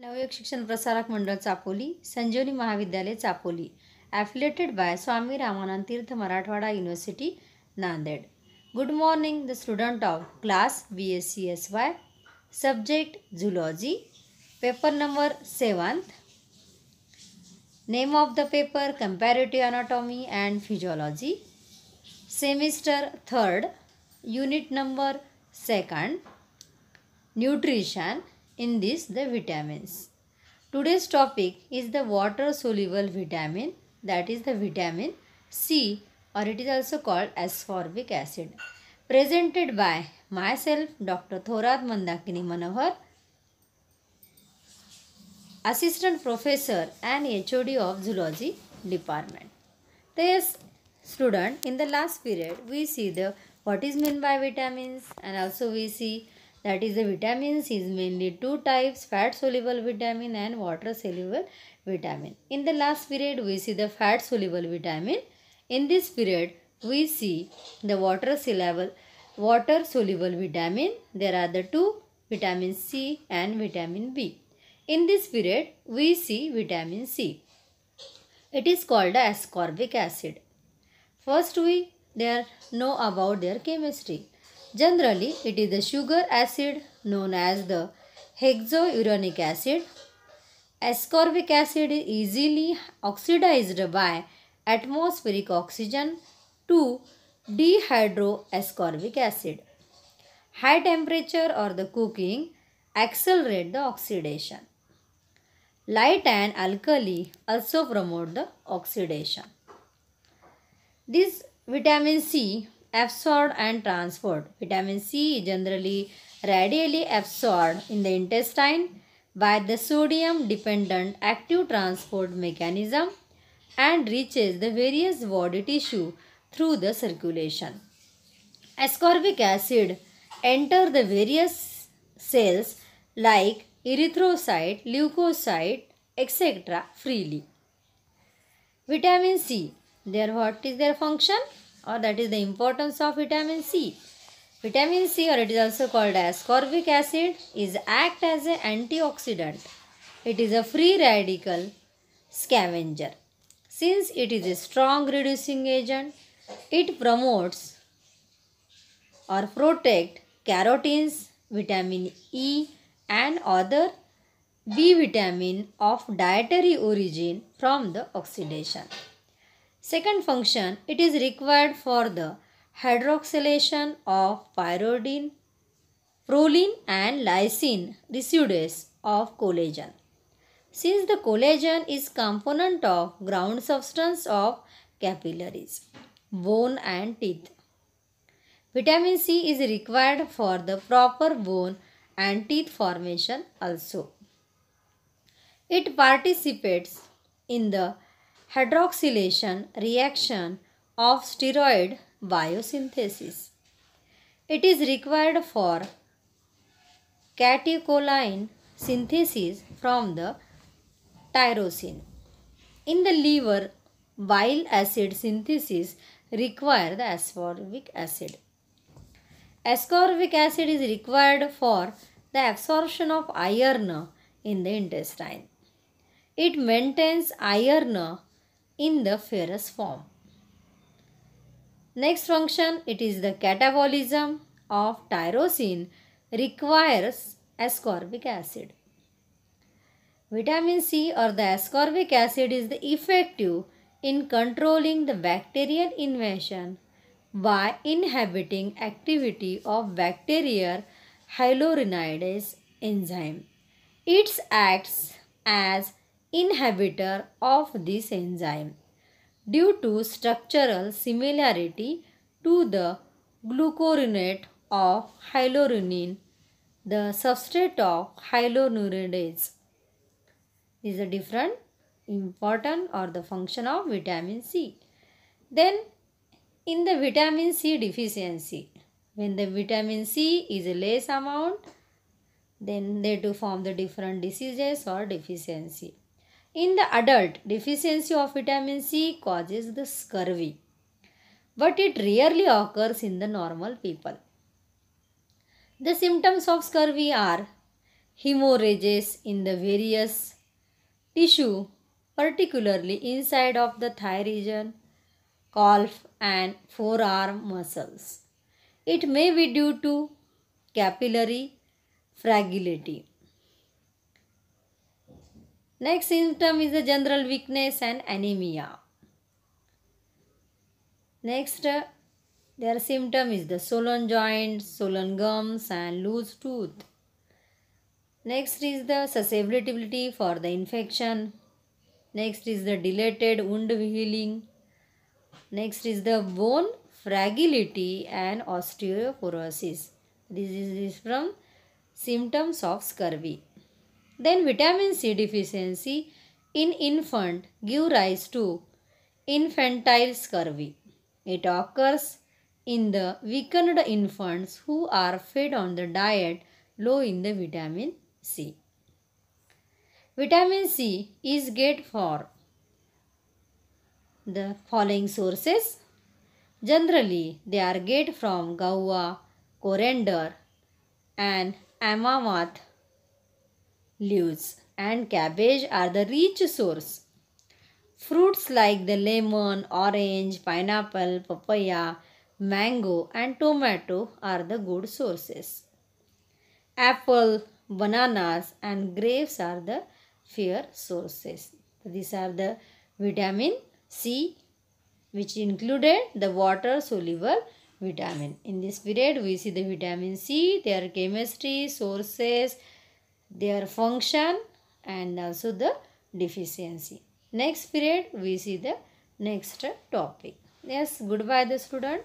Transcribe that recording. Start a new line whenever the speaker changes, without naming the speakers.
नवयुग शिक्षण प्रसारक मंडळ चापोली, संजीवनी महाविद्यालय Chapoli, affiliated by Swami Ramanand तीर्थ Marathwada university Nanded. Good morning, the student of class BSc subject zoology, paper number 7th. Name of the paper comparative anatomy and physiology, semester 3rd, unit number 2nd, nutrition. In this, the vitamins. Today's topic is the water soluble vitamin, that is the vitamin C, or it is also called ascorbic acid. Presented by myself, Dr. Thorat Mandakini Manohar, Assistant Professor and HOD of Zoology Department. Yes, student, in the last period we see the what is meant by vitamins, and also we see that is the vitamins is mainly two types, fat soluble vitamin and water soluble vitamin. In the last period we see the fat soluble vitamin. In this period we see the water soluble vitamin. There are the two, vitamin C and vitamin B. In this period we see vitamin C. It is called ascorbic acid. First we know about their chemistry. Generally, it is the sugar acid known as the hexouronic acid. Ascorbic acid is easily oxidized by atmospheric oxygen to dehydroascorbic acid. High temperature or the cooking accelerate the oxidation. Light and alkali also promote the oxidation. This vitamin C absorbed and transported. Vitamin C is generally radially absorbed in the intestine by the sodium dependent active transport mechanism and reaches the various body tissue through the circulation. Ascorbic acid enter the various cells like erythrocyte, leukocyte, etc. freely. Vitamin C, what is their function, or that is the importance of vitamin C? Vitamin C, or it is also called ascorbic acid, is act as an antioxidant. It is a free radical scavenger. Since it is a strong reducing agent, it promotes or protect carotenes, vitamin E and other B vitamin of dietary origin from the oxidation. Second function, it is required for the hydroxylation of pyridine, proline and lysine residues of collagen. Since the collagen is component of ground substance of capillaries, bone and teeth, vitamin C is required for the proper bone and teeth formation also. It participates in the hydroxylation reaction of steroid biosynthesis. It is required for catecholine synthesis from the tyrosine. In the liver, bile acid synthesis require the ascorbic acid. Ascorbic acid is required for the absorption of iron in the intestine. It maintains iron in the ferrous form. Next function, it is the catabolism of tyrosine requires ascorbic acid. Vitamin C, or the ascorbic acid, is the effective in controlling the bacterial invasion by inhibiting activity of bacterial hyaluronidase enzyme. It acts as inhibitor of this enzyme due to structural similarity to the glucuronate of hyaluronine, the substrate of hyaluronidase. Is a different important or the function of vitamin C. Then in the vitamin C deficiency, when the vitamin C is a less amount, then they do form the different diseases or deficiency. In the adult, deficiency of vitamin C causes the scurvy, but it rarely occurs in the normal people. The symptoms of scurvy are hemorrhages in the various tissue, particularly inside of the thigh region, calf and forearm muscles. It may be due to capillary fragility. Next symptom is the general weakness and anemia. Next, their symptom is the swollen joints, swollen gums and loose tooth. Next is the susceptibility for the infection. Next is the dilated wound healing. Next is the bone fragility and osteoporosis. This is from symptoms of scurvy. Then vitamin C deficiency in infant give rise to infantile scurvy. It occurs in the weakened infants who are fed on the diet low in the vitamin C. Vitamin C is get for the following sources. Generally, they are get from guava, coriander and amaranth leaves and cabbage are the rich source. Fruits like the lemon, orange, pineapple, papaya, mango and tomato are the good sources. Apple, bananas and grapes are the fair sources. These are the vitamin C which included the water soluble vitamin. In this period we see the vitamin C, their chemistry, sources, their function and also the deficiency. Next period we see the next topic. Yes, goodbye the student.